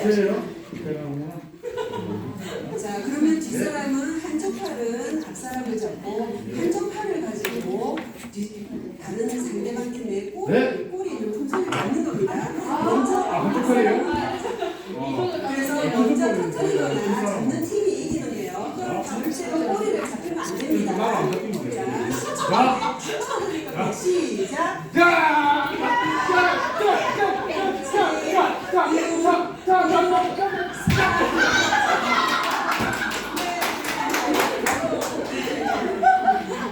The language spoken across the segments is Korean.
그래요? 자, 그러면 뒷사람은 한쪽 팔은 앞사람을 잡고 한쪽 팔을 가지고 다른 상대방께 내고 꼬리를 풍선을 잡는 겁니다. 먼저 한쪽 팔이에요? 그래서 먼저 터뜨리거나 잡는 팀이 이기는 거예요. 그럼 둘째가 꼬리를 잡히면 안 됩니다. 자, 시작.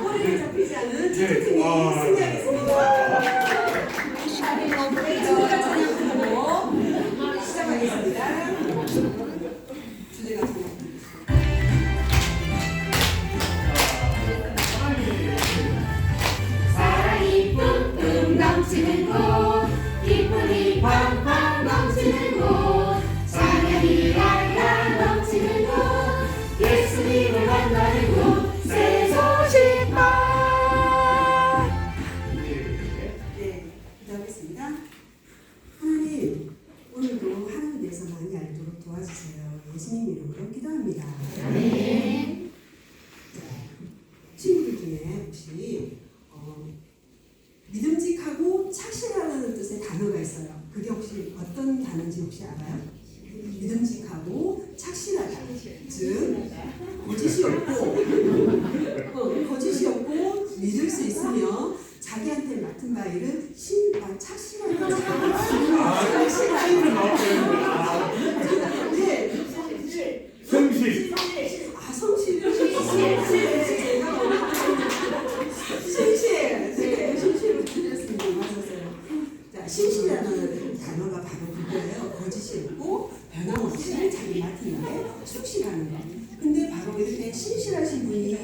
꼬리를 잡히지 않은 첫째 팀이 승리하겠습니다. 주제가 전향으로 시작하겠습니다. 주제가 전향. 사랑이 뿜뿜 넘치는 곳, 기쁨이 팡팡 넘치는 곳, 찬양이 랄랄 넘치는 곳, 예수님을 만나는 곳, 새 소식만. 네, 기도하겠습니다. 하나님, 오늘도 하나님에 대해서 많이 알도록 도와주세요. 예수님 이름으로 기도합니다. 아멘. 친구들 중에 혹시 믿음직하고 착실하다는 뜻의 단어가 있어요. 그게 혹시 어떤 단어인지 혹시 알아요? 믿음직하고 착실하다. 즉 거짓이 없고 거짓이 없고 믿을 수 있으며 자기한테 맡은 바 일은 착실하게 성실. 신실을 틀렸습니다. 맞았어요. 자, 신실이라는 단어가 바로 그거예요. 거짓이 없고 변함없이 자기 맡은 일에 충실하는 거. 근데 바로 이렇게 신실하신 분이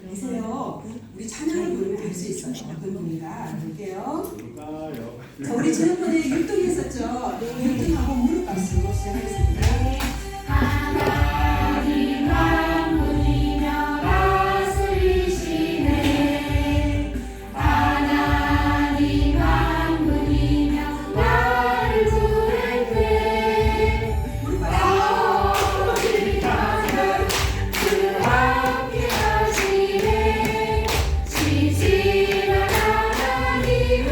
계세요. 우리 찬양을 보면 알 수 있어요. 어떤 분인가 볼게요. 자, 우리 지난번에 율동이 했었죠. 율동하고 무릎박수로 시작하겠습니다. 하나님 만물이며 다스리시네. 하나님 만물이며 나를 구했네. 나 어디 가면 주 함께 하시네. 신실한 하나님은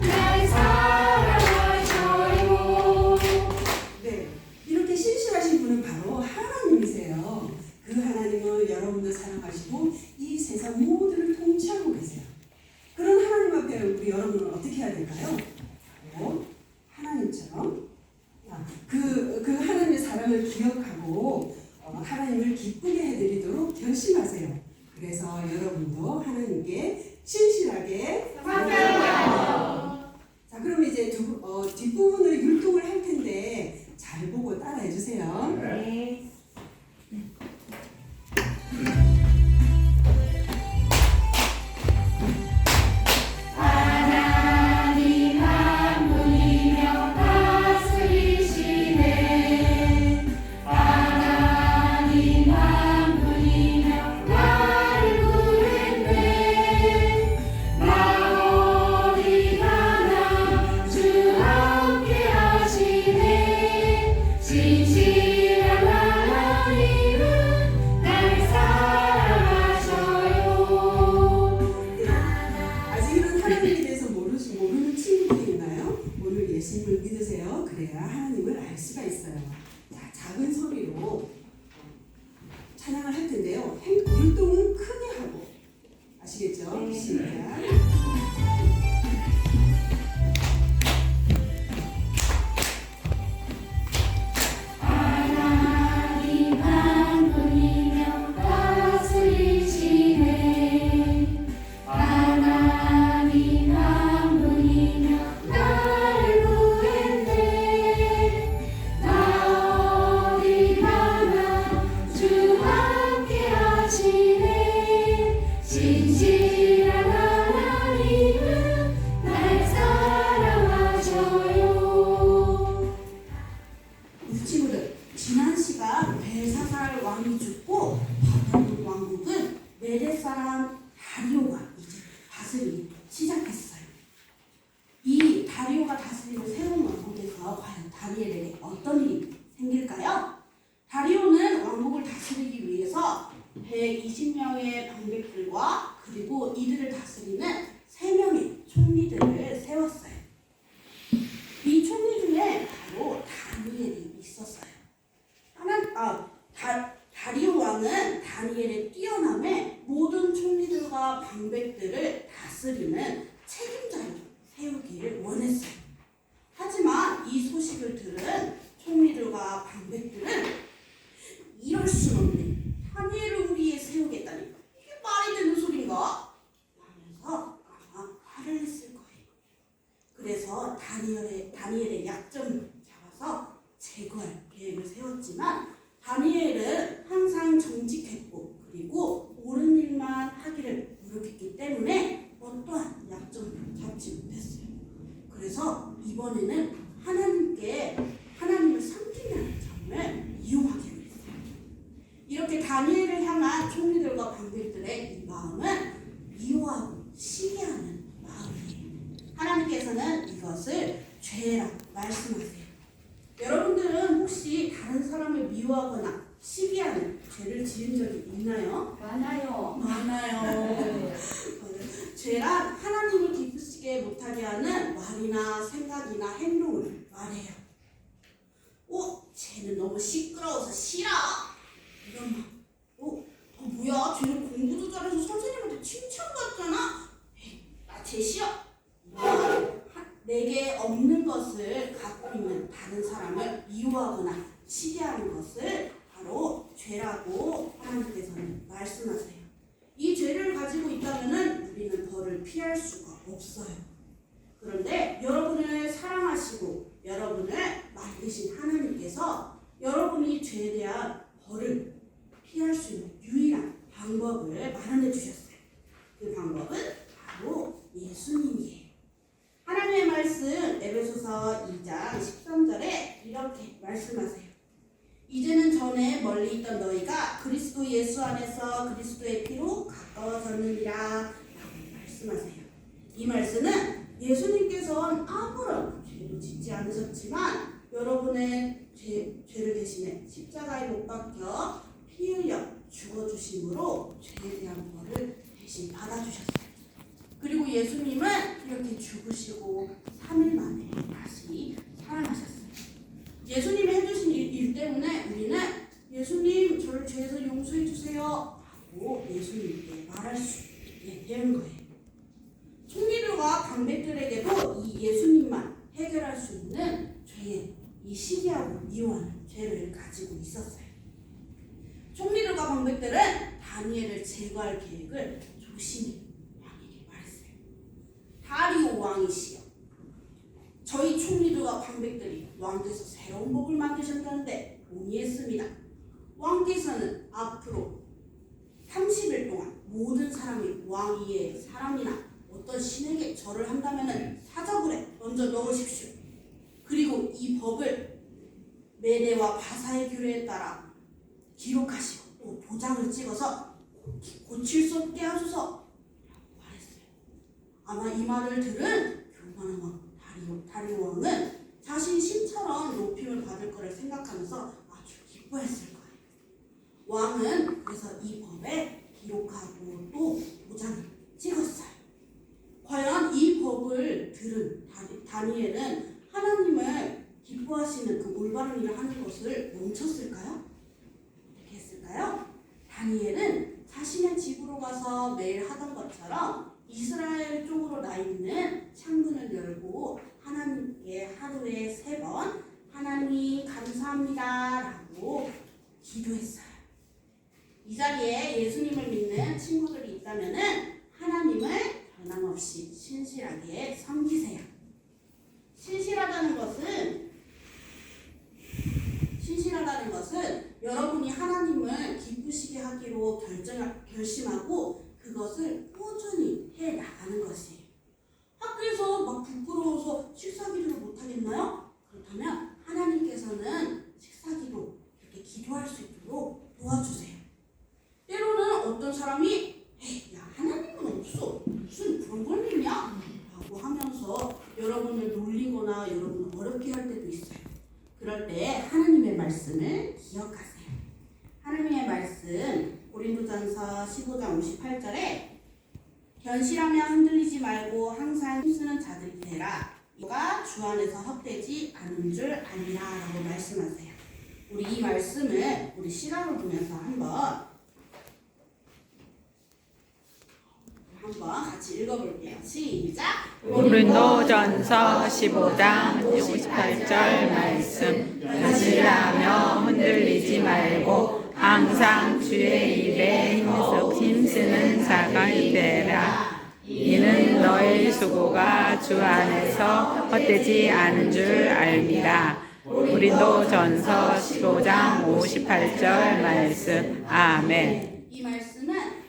날 사랑하셔요. 네, 이렇게 신실하신 분은 바로 하나님이세요. 그 하나님은 여러분들 사랑하시고 이 세상 모두를 통치하고 계세요. 그런 하나님 앞에 우리 여러분은 어떻게 해야 될까요? 바로 하나님처럼 그 하나님의 사랑을 기억하고 하나님을 기쁘게 해드리도록 결심하세요. 그래서 여러분도 하나님께 신실하게 자, 그럼 이제 뒷부분을 율동을 할 텐데 잘 보고 따라해 주세요. 네. 하나님 만물이며 다스리시네. 하나님 만물이며 나를 구했네. 나 어디 가나 주 함께 하시네. 신실한 하나님은 날 사랑하셔요. 아직 이런 하나님에 대해서 모르는 친구들이 있나요? 오늘 예수님을 믿으세요. 그래야 하나님을 알 수가 있어요. 자, 작은 소리로 찬양을 할 텐데요. 율동은 크게 하고 아시겠죠? 시작. 하나님 만물이며 다스리시네. 하나님 만물이며 나를 구했네. 나 어디 가나 주 함께 하시네. 신실한 하나님은 날 사랑하셔요. 우리 친구들, 지난 시간 벨사살 왕이 죽고 바벨론 왕국은 메대 사람 다리오가 이제 다스리기 시작했어요. 이 다리오가 다스리는 새로운 왕국에서 과연 다니엘에게 어떤 어떤 일이 생길까요? 다리오는 왕국을 다스리기 위해서 120명의 방백들과 그리고 이들을 다스리는 3명의 총리들을 세웠어요. 이 총리 중에 바로 다니엘이 있었어요. 다리오 왕은 다니엘의 뛰어남에 모든 총리들과 방백들을 다스리는 책임자를 세우기를 원했어요. 하지만 이 소식을 들은 총리들과 방백들은 이럴 순 없네. 다니엘을 우리에 세우겠다니 이게 말이 되는 소린가? 하면서 아마 화를 냈을 거예요. 그래서 다니엘의 약점을 잡아서 제거할 계획을 세웠지만 다니엘은 항상 정직했고 그리고 옳은 일만 하기를 노력했기 때문에 어떠한 약점을 잡지 못했어요. 그래서 이번에는 하나님을 섬기는 점을 이용하기로 했어요. 이렇게 다니엘을 향한 총리들과 방백들의 이 마음은 미워하고 시기하는 마음이에요. 하나님께서는 이것을 죄라고 말씀하세요. 여러분들은 혹시 다른 사람을 미워하거나 시기하는 죄를 지은 적이 있나요? 많아요. 많아요. 죄란 하나님을 기쁘시게 못하게 하는 말이나 생각이나 행동을 말해요. 쟤는 너무 시끄러워서 싫어. 이런 말. 뭐야? 쟤는 공부도 잘해서 선생님한테 칭찬받잖아. 쟤 싫어. 내게 없는 것을 갖고 있는 다른 사람을 미워하거나 시기하는 것을 바로 죄라고 하나님께서는 말씀하세요. 이 죄를 가지고 있다면 우리는 벌을 피할 수가 없어요. 그런데 여러분을 사랑하시고 여러분을 만드신 하나님께서 여러분이 죄에 대한 벌을 피할 수 있는 유일한 방법을 마련해 주셨어요. 그 방법은 바로 예수님이에요. 하나님의 말씀 에베소서 2장 13절에 이렇게 말씀하세요. 이제는 전에 멀리 있던 너희가 그리스도 예수 안에서 그리스도의 피로 가까워졌느니라 라고 말씀하세요. 이 말씀은 예수님께서는 아무런 죄도 짓지 않으셨지만 여러분의 죄를 대신해 십자가에 못 박혀 피 흘려 죽어주심으로 죄에 대한 벌을 대신 받아주셨어요. 그리고 예수님은 이렇게 죽으시고 3일 만에 다시 살아나셨어요. 예수님이 해주신 일 때문에 우리는 예수님 저를 죄에서 용서해 주세요 하고 예수님께 말할 수 있게 되는 거예요. 총리들과 방백들에게도 이 예수님만 해결할 수 있는 죄의 이 시기하고 미워하는 죄를 가지고 있었어요. 총리들과 방백들은 다니엘을 제거할 계획을 조심히 왕에게 말했어요. 다리오 왕이시여, 저희 총리들과 방백들이 왕께서 새로운 법을 만드셨다는데 동의했습니다. 왕께서는 앞으로 30일 동안 모든 사람이 왕 위에 사람이나 어떤 신에게 절을 한다면 사자굴에 던져 넣으십시오. 그리고 이 법을 메대와 바사의 규례에 따라 기록하시고 또 도장을 찍어서 고칠 수 없게 하소서 라고 말했어요. 아마 이 말을 들은 교만한 왕 다리오 왕은 자신 신처럼 높임을 받을 거를 생각하면서 아주 기뻐했을 거예요. 왕은 그래서 이 법에 기록하고 또 도장을 찍었어요. 과연 이 법을 들은 다니엘은 하나님을 기뻐하시는 그 올바른 일을 하는 것을 멈췄을까요? 어떻게 했을까요? 다니엘은 자신의 집으로 가서 매일 하던 것처럼 이스라엘 쪽으로 나 있는 창문을 열고 하나님께 하루에 3번 하나님 감사합니다 라고 기도했어요. 이 자리에 예수님을 믿는 친구들이 있다면 하나님을 변함없이 신실하게 섬기세요. 신실하다는 것은 여러분이 하나님을 기쁘시게 하기로 결심하고 그것을 꾸준히 해나가는 것이에요. 학교에서 막 부끄러워서 식사기도를 못하겠나요? 그렇다면 하나님께서는 식사기도 이렇게 기도할 수 있도록 도와주세요. 때로는 어떤 사람이 야 하나님은 없어 무슨 그런 걸 믿냐? 라고 하면서 여러분을 놀리거나 여러분을 어렵게 할 때도 있어요. 그럴 때 하나님의 말씀을 기억하세요. 하나님의 말씀 고린도전서 15장 58절에 견실하며 흔들리지 말고 항상 힘쓰는 자들이 되라. 이가 주 안에서 헛되지 않은 줄 아니라 라고 말씀하세요. 우리 이 말씀을 우리 시각을 보면서 한번 같이 읽어볼게요. 시작! 고린도전서 15장 58절 말씀. 견실하며 흔들리지 말고 항상 주의 일에 힘쓰는 자가 되라. 이는 너의 수고가 주 안에서 헛되지 않은 줄 알미라. 고린도전서 15장 58절 말씀. 아멘. 이 말씀은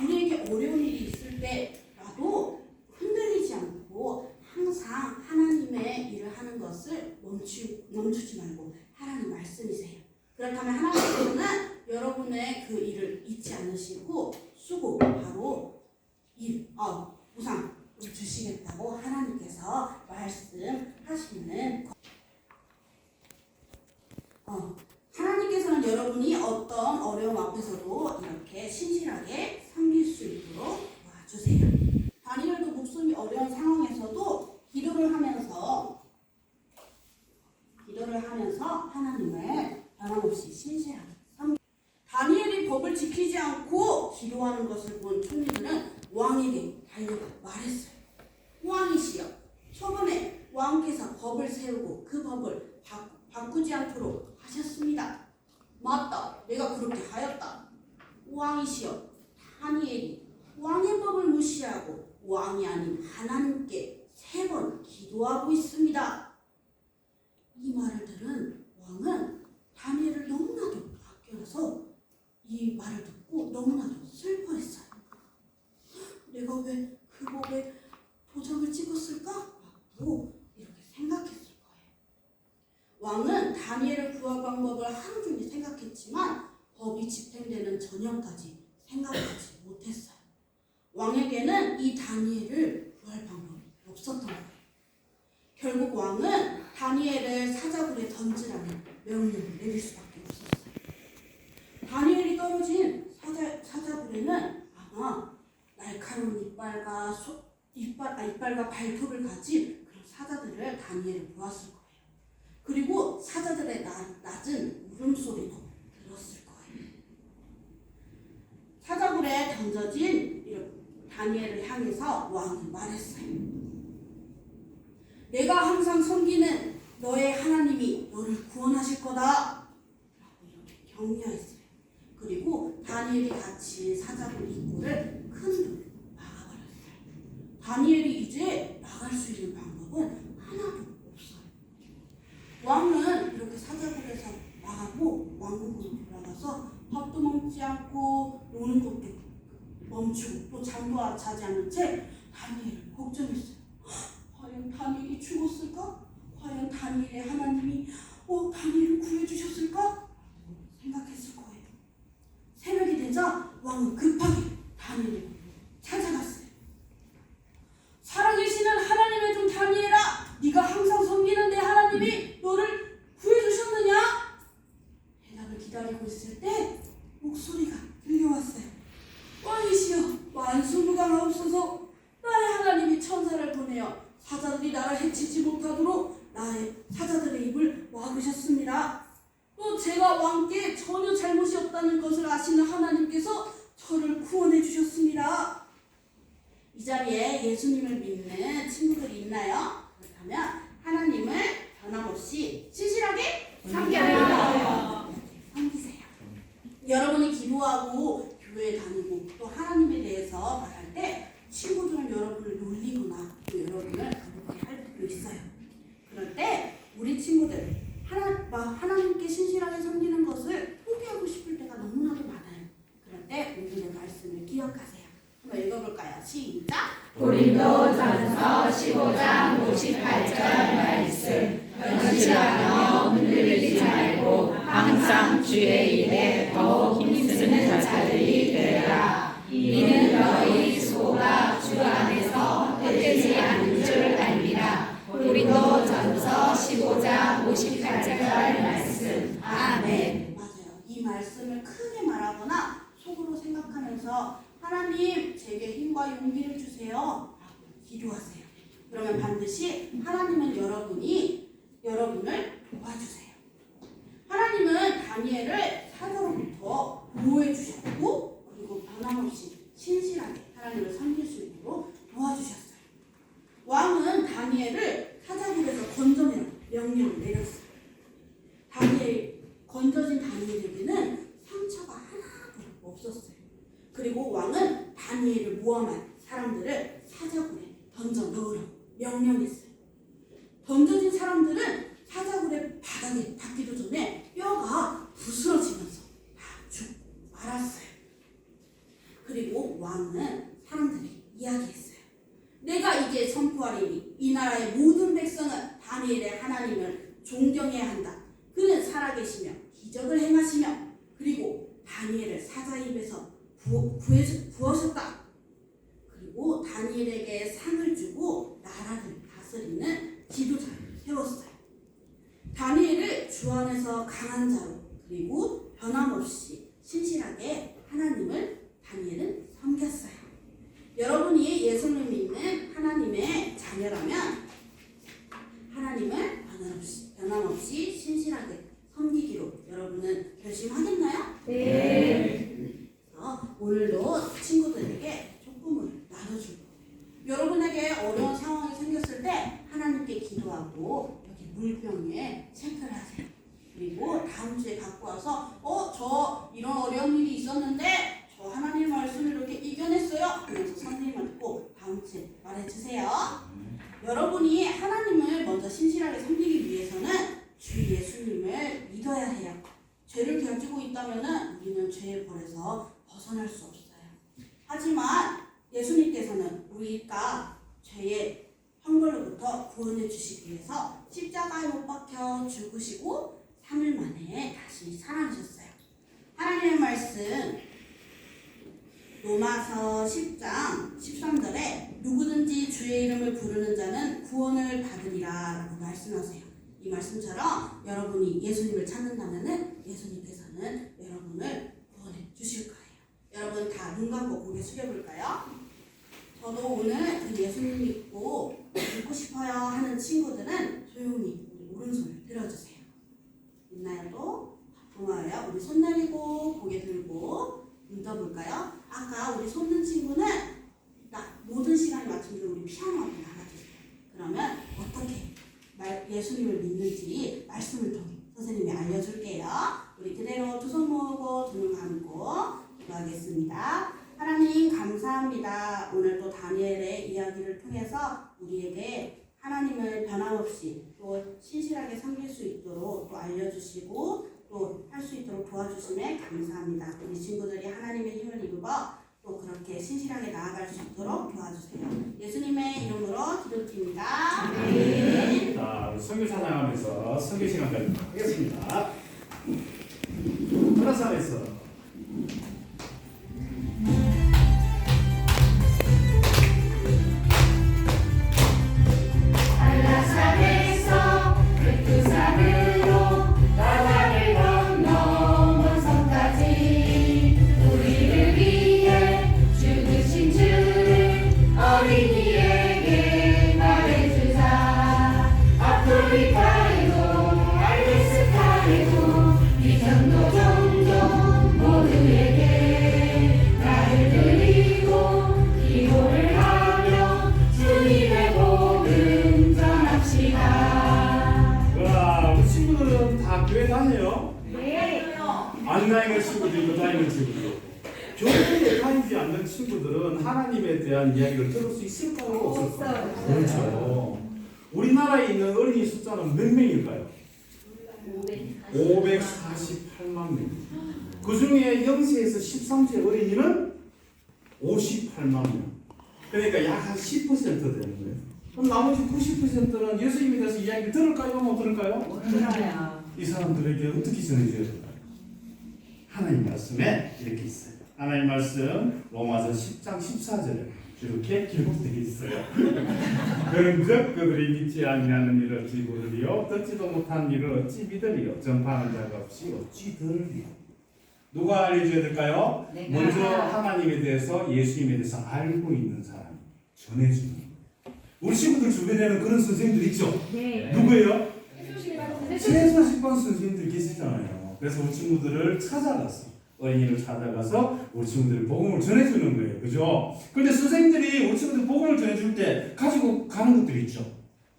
우리에게 어려운 일이 있을 때라도 흔들리지 않고 항상 하나님의 일을 하는 것을 멈추지 말고 하라는 말씀이세요. 그렇다면 하나님께서는 여러분의 그 일을 잊지 않으시고 수고 바로 보상 주시겠다고 하나님께서 말씀하시는 하나님께서는 여러분이 어떤 어려움 앞에서도 이렇게 신실하게 섬길 수 있도록 도와주세요. 다니엘도 목숨이 어려운 상황에서도 기도를 하면서 하나님을 변함없이 신실하게 다니엘이 법을 지키지 않고 기도하는 것을 본 총리들은 왕에게 달려가 말했어요. 왕이시여, 초반에 왕께서 법을 세우고 그 법을 바꾸지 않도록 하셨습니다. 맞다, 내가 그렇게 하였다. 왕이시여, 다니엘이 왕의 법을 무시하고 왕이 아닌 하나님께 3번 기도하고 있습니다. 이 말을 들은 왕은 다니엘을 너무나도 아껴서 이 말을 듣고 너무나도 슬퍼했어요. 내가 왜 그 법에 도장을 찍었을까? 라고 이렇게 생각했을 거예요. 왕은 다니엘을 구할 방법을 하루 종일 생각했지만 법이 집행되는 저녁까지 생각하지 못했어요. 왕에게는 이 다니엘을 구할 방법이 없었던 거예요. 결국 왕은 다니엘을 사자굴에 던지라는 명령을 내릴 수밖에 없었어요. 다니엘이 떨어진 사자굴에는 아마 날카로운 이빨과 발톱을 가진 그런 사자들을 다니엘이 보았을 거예요. 그리고 사자들의 낮은 울음소리도 들었을 거예요. 사자굴에 던져진 다니엘을 향해서 왕이 말했어요. 내가 항상 섬기는 너의 하나님이 너를 구원하실 거다 라고 이렇게 격려했어요. 그리고 다니엘이 갇힌 사자굴 입구를 큰 돌로 막아버렸어요. 다니엘이 이제 나갈 수 있는 방법은 하나도 없어요. 왕은 이렇게 사자굴에서 나가고 왕궁으로 돌아가서 밥도 먹지 않고 노는 것도 멈추고 또 잠도 자지 않은 채 다니엘을 걱정했어요. 과연 다니엘이 죽었을까? 과연 다니엘의 하나님이 다니엘을 구해주셨을까? 생각했을 거예요. 새벽이 되자 왕은 급하게 다니엘을 찾아갔어요. 살아계시는 하나님의 종 다니엘아, 네가 항상 섬기는 내 하나님이 너를 구해주셨느냐? 대답을 기다리고 있을 때 목소리가 들려왔어요. 왕이시여, 만수무강하옵소서. 나의 하나님이 천사를 보내어 사자들이 나를 해치지 못하도록 나의 사자들의 입을 막으셨습니다. 또 제가 왕께 전혀 잘못이 없다는 것을 아시는 하나님께서 저를 구원해 주셨습니다. 이 자리에 예수님을 믿는 친구들이 있나요? 그렇다면 하나님을 변함없이 신실하게 섬겨요. 섬기세요. 여러분이 기도하고 교회에 다니고 또 하나님에 대해서 말할 때 친구들은 여러분을 놀리거나 또 여러분을 그렇게 할 수도 있어요. 그럴 때 우리 친구들 하나님께 신실하게 섬기는 것을 포기하고 싶을 때가 너무나도 많아요. 그럴 때 오늘의 말씀을 기억하세요. 한번 읽어볼까요? 시작! 고린도전서 15장 58절 말씀. 견실하며 흔들리지 말고 항상 주의 일에 더욱 힘쓰는 자들이 되라. 이는 너희 수고가 주 안에서 헛되지 않은 줄 알미라. 고린도전서 15장 58절 말씀을 크게 말하거나 속으로 생각하면서 하나님 제게 힘과 용기를 주세요 라고 기도하세요. 그러면 반드시 하나님은 여러분을 도와주세요. 하나님은 다니엘을 사자로부터 보호해 주셨고 그리고 변함없이 신실하게 하나님을 섬길 수 있도록 도와주셨어요. 왕은 다니엘을 사자굴에서 건져내라고 명령을 내렸어요. 건져진 다니엘에게는 상처가 하나도 없었어요. 그리고 왕은 다니엘을 모함한 사람들을 사자굴에 던져 넣으라고 명령했어요. 던져진 사람들은 사자굴의 바닥에 닿기도 전에 뼈가 부스러지면서 다 죽고 말았어요. 그리고 왕은 사람들이 이야기했어요. 내가 이제 선포하리니 이 나라의 모든 백성은 다니엘의 하나님을 존경해야 한다. 그는 살아계시며 기적을 행하시며 그리고 다니엘을 사자 입에서 구하셨다. 그리고 다니엘에게 상을 주고 나라를 다스리는 지도자를 세웠어요. 다니엘을 주 안에서 강한 자로 그리고 변함없이 신실하게 다니엘은 섬겼어요. 여러분이 예수를 믿는 하나님의 자녀라면 하나님을 변함없이 신실하게 섬기기로 여러분은 결심하겠나요? 네. 오늘도 친구들에게 조금을 나눠줄 거예요. 여러분에게 어려운 상황이 생겼을 때 하나님께 기도하고 여기 물병에 체크를 하세요. 그리고 다음 주에 갖고 와서 저 이런 어려운 일이 있었는데 저 하나님 말씀을 이렇게 이겨냈어요 하면서 선생님한테 꼭 다음 주에 말해주세요. 여러분이 하나님을 먼저 신실하게 섬기기 위해서는 주 예수님을 믿어야 해요. 죄를 가지고 있다면 우리는 죄의 벌에서 벗어날 수 없어요. 하지만 예수님께서는 우리가 죄의 형벌로부터 구원해 주시기 위해서 십자가에 못 박혀 죽으시고 3일 만에 다시 살아나셨어요. 하나님의 말씀 로마서 10장 13절에 누구든지 주의 이름을 부르는 자는 구원을 받으리라 라고 말씀하세요. 이 말씀처럼 여러분이 예수님을 찾는다면 예수님께서는 여러분을 구원해 주실 거예요. 여러분 다 눈 감고 고개 숙여볼까요? 저도 오늘 그 예수님 믿고 싶어요 하는 친구들은 조용히 우리 오른손을 들어주세요. 있나요 또? 고마워요. 우리 손 내리고 고개 들고 눈 떠볼까요? 아까 우리 손 든 친구는 모든 시간에 맞춰서 우리 피아노 앞에 나가주세요. 그러면 어떻게 예수님을 믿는지 말씀을 통해 선생님이 알려줄게요. 우리 그대로 두 손 모으고 두 눈 감고 기도하겠습니다. 하나님 감사합니다. 오늘 또 다니엘의 이야기를 통해서 우리에게 하나님을 변함없이 또 신실하게 섬길 수 있도록 또 알려주시고 또 할 수 있도록 도와주심에 감사합니다. 우리 친구들이 하나님의 힘을 입어 또 그렇게 신실하게 나아갈 수 있도록 도와주세요. 예수님의 이름으로 기도드립니다. 아멘. 자, 성교 찬양하면서 성교 시간까지 하겠습니다. 하나산에서 안 다니는 친구도 있고 다니는 친구도 있고 교회에 다니지 않는 친구들은 하나님에 대한 이야기를 들을 수 있을까요? 없을까요? 그렇죠. 우리나라에 있는 어린이 숫자는 몇 명일까요? 548만 명. 그 중에 0세에서 13세 어린이는 58만 명. 그러니까 약 한 10% 되는 거예요. 그럼 나머지 90%는 예수님에 대해서 이야기를 들을까요? 못 들을까요? 못 들어요. 이 사람들에게 어떻게 전해줘야 될까요? 하나님 말씀에 이렇게 있어요. 하나님 말씀 로마서 10장 14절에 이렇게 기록되어 있어요. 그런즉 그들이 믿지 아니하는 일을 어찌 모르리요 듣지도 못한 일을 어찌 믿으리요 전파하는 자가 없이 어찌 들으리요. 누가 알려줘야 될까요? 내가. 먼저 하나님에 대해서 예수님에 대해서 알고 있는 사람 전해주는 거예요. 우리 친구들 주변에는 그런 선생님들 있죠? 네. 누구예요? 네. 최소식반 선생님들 계시잖아요. 그래서 우리 친구들을 찾아가서 어린이를 찾아가서 우리 친구들 복음을 전해주는 거예요. 그죠? 근데 선생님들이 우리 친구들 복음을 전해줄 때 가지고 가는 것들이 있죠.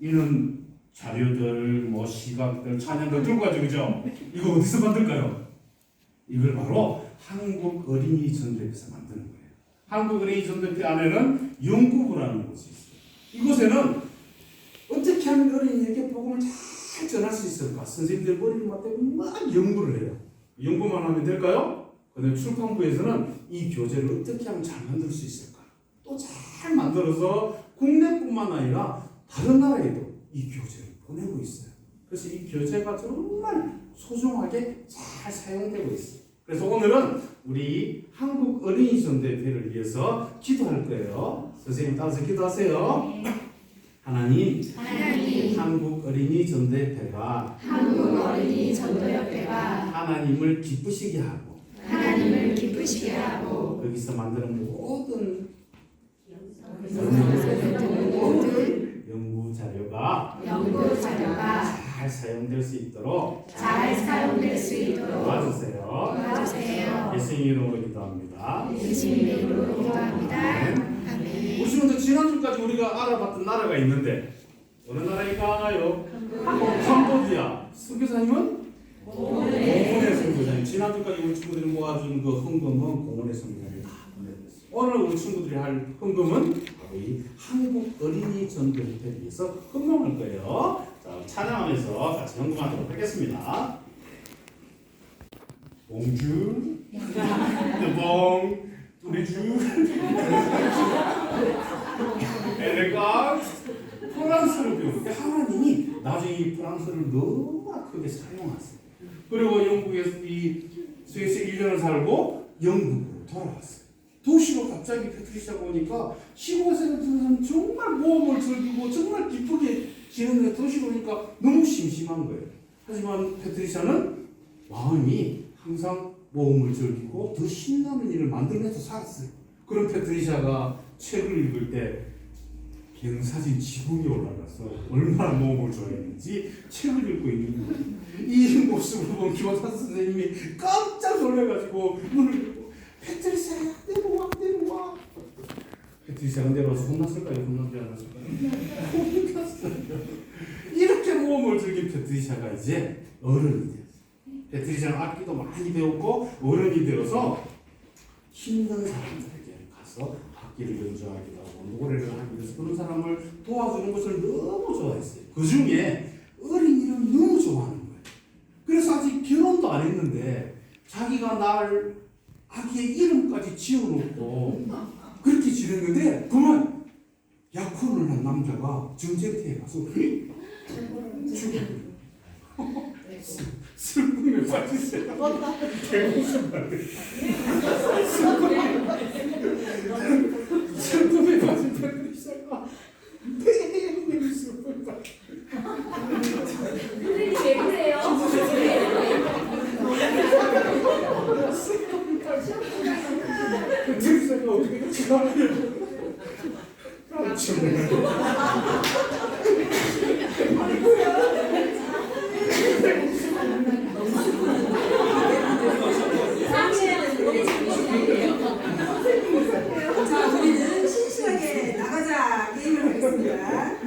이런 자료들, 뭐 시각들, 찬양들 들고 가죠. 그죠? 이거 어디서 만들까요? 이걸 바로 한국 어린이 전도회에서 만드는 거예요. 한국 어린이 전도회 안에는 연구부라는 곳이 있어요. 이곳에는 어떻게 하면 어린이에게 복음을 잘 전할 수 있을까? 선생님들 머리를 맞대고 막 연구를 해요. 연구만 하면 될까요? 그다음에 출판부에서는 이 교재를 어떻게 하면 잘 만들 수 있을까? 또 잘 만들어서 국내뿐만 아니라 다른 나라에도 이 교재를 보내고 있어요. 그래서 이 교재가 정말 소중하게 잘 사용되고 있어요. 그래서 오늘은 우리 한국 어린이 전도회를 위해서 기도할 거예요. 선생님 따라서 기도하세요. 하나님, 한국 어린이 전도회가 하나님을 기쁘시게 하고 거기서 만드는 모든 연구 자료가 잘 사용될 수 있도록 도와주세요. 예수님 이름으로 기도합니다. 우리 친구들 지난주까지 우리가 알아봤던 나라가 있는데 어느 나라일까요? 캄보디아. 선교사님은? 공원의 선교사님. 지난주까지 우리 친구들이 모아준 그 헌금은 공원의 선교사님이 다 보내드렸어요. 오늘 우리 친구들이 할 헌금은 바로 이 한국 어린이 전도회를 위해서 헌금할 거예요. 자, 찬양하면서 같이 헌금하도록 하겠습니다. 봉주, 드봉, 우리 주, 에레가 프랑스를 배우는데 하나님이 나중에 이 프랑스를 너무 크게 사용하세요. 그리고 영국에서 이 스위스 1년을 살고 영국으로 돌아왔어요. 도시로 갑자기 페트리샤가 오니까 시골에 사는 사람은 정말 모험을 즐기고 정말 기쁘게 지내는데 도시로 오니까 너무 심심한 거예요. 하지만 페트리샤는 마음이 항상 모험을 즐기고 더 신나는 일을 만들면서 살았어요. 그런 페트리샤가 책을 읽을 때 경사진 지붕에 올라가서 얼마나 모험을 좋아했는지 책을 읽고 있는 거예요. 이 모습을 본 교사 선생님이 깜짝 놀라가지고 문을 열고 페트리샤야 내려와. 페트리샤가 내려와서 혼났을까요? 혼나지 않았을까요? 혼났어요. 이렇게 모험을 즐긴 페트리샤가 이제 어른이 됐어요. 페트리샤는 악기도 많이 배웠고 어른이 되어서 힘든 사람들에게 가서 악기를 연주하기도 하고 노래를 하기 위해서 그런 사람을 도와주는 것을 너무 좋아했어요. 그 중에 어린이를 너무 좋아하는 거예요. 그래서 아직 결혼도 안 했는데 자기가 날 아기의 이름까지 지어놓고 그렇게 지냈는데 그만 약혼을 한 남자가 전쟁터에 가서 슬픔에 빠지세요. 슬픔에 빠진 페트리샤가 매일 슬픔에 빠져. 선생님 왜 그래요? 페트리샤가 어떻게 지나가요? 자, 우리는 신실하게 나가자 게임을 하겠습니다. 자,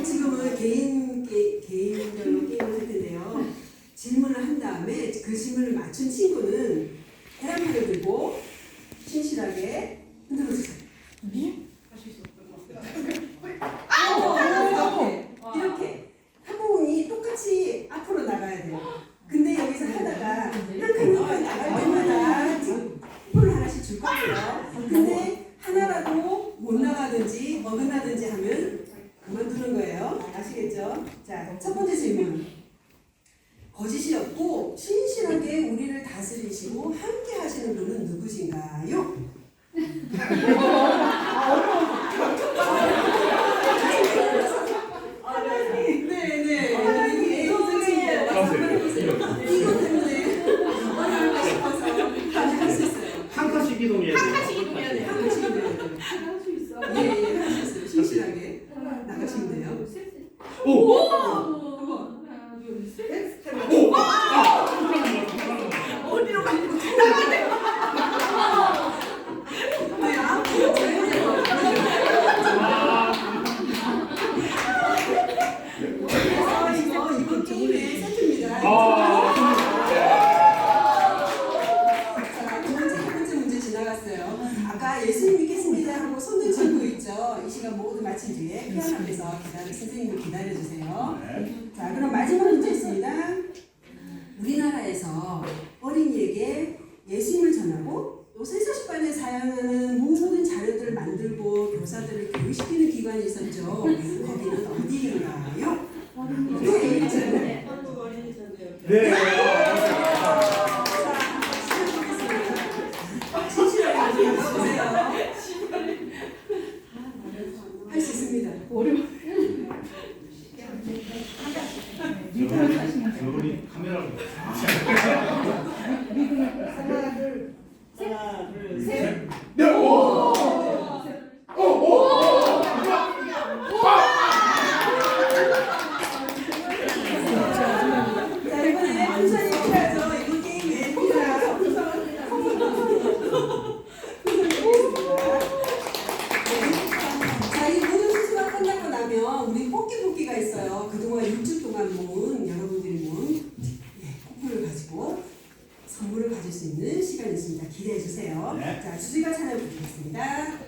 지금은 개인별로 게임을 할 텐데요. 질문을 한 다음에 그 질문을 맞춘 친구는 계란판을 들고 신실하게 흔들어주세요. 이렇게 한봉이 똑같이 앞으로 나가야 돼요. 근데 여기서 하다가 한 칸만 나갈 때마다 볼 하나씩 줄 거예요. 근데 하나라도 못 나가든지 어긋나든지 하면 그만두는 거예요. 아시겠죠? 자, 첫 번째 질문. 거짓이 없고 신실하게 우리를 다스리시고 함께 하시는 분은 누구신가요? 네네. 이거 때문에 어디로 가는 거지? 네, 아무튼 그래서 이번 게임의 세트입니다. 자, 두 번째 문제 지나갔어요. 아까 예수님 믿겠습니다 하고 손들 들고 있죠. 이 시간 모두 마친 뒤에 피아노 앞에서 선생님을 기다려주세요. 자, 그럼 마지막 문제 있습니다. 우리나라에서 어린이에게 예수님을 전하고 또 세서식반에 사용하는 모든 자료들을 만들고 교사들을 교육시키는 기관이 있었죠. 거기는 어디인가요? 네. 네. 진실하게 보세요. 할 수 있습니다. 저분이 카메라로. 하나, 둘, 셋. 네. 오. 자, 이번에 풍선이 필요하죠. 이번 게임에 필요한 풍선을 자, 이 모든 순서가 끝나고 나면 우리 뽑기가 있어요. 그동안 6주 동안 모은 여러분들이 모은 쿠폰을 가지고 선물을 가질 수 있는 시간이 있습니다. 기대해 주세요. 네. 자, 주지가 찬양 부르겠습니다.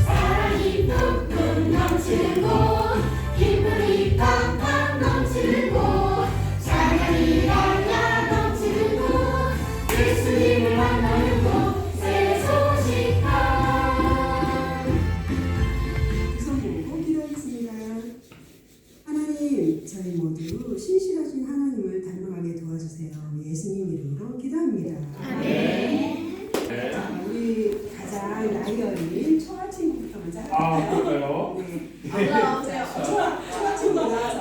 사랑이 뿜뿜 넘치고 기쁨이 팡팡 넘치고 찬양이 날라 넘치고 예수님을 만나는 곳 새 소식한 두손 모으고 기도하겠습니다. 하나님, 저희 모두 신실하신 하나님을 닮아가게 도와주세요. 예수님 이름으로 기도합니다. 자, 우리 가장 나이 어린 초아 친구부터 먼저 할까요? 그럴까요? 네. 초아 친구 나와서.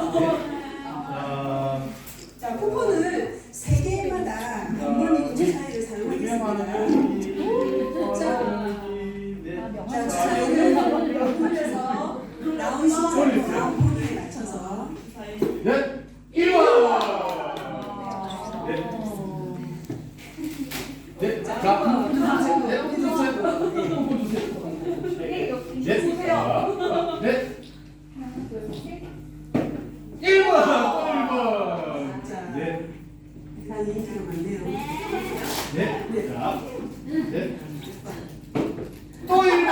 자, 쿠폰을 3개마다 한 번이 주차위를 사용하겠습니다. 자, 주차위를 돌려서 나온 시점 다음 번호에 맞춰서 네. 1번. 네. 자. 네. 1번. 자, 네. 계산이 잘 맞네요. 네. 자. 네. 또 1번.